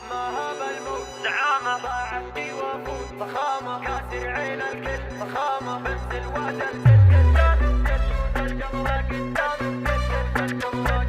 ما هاب الموت زعامة ضاعتني وافوت فخامة كاسر عين الكل فخامة بنزل واجل جل القمرة قدام الكل القمرة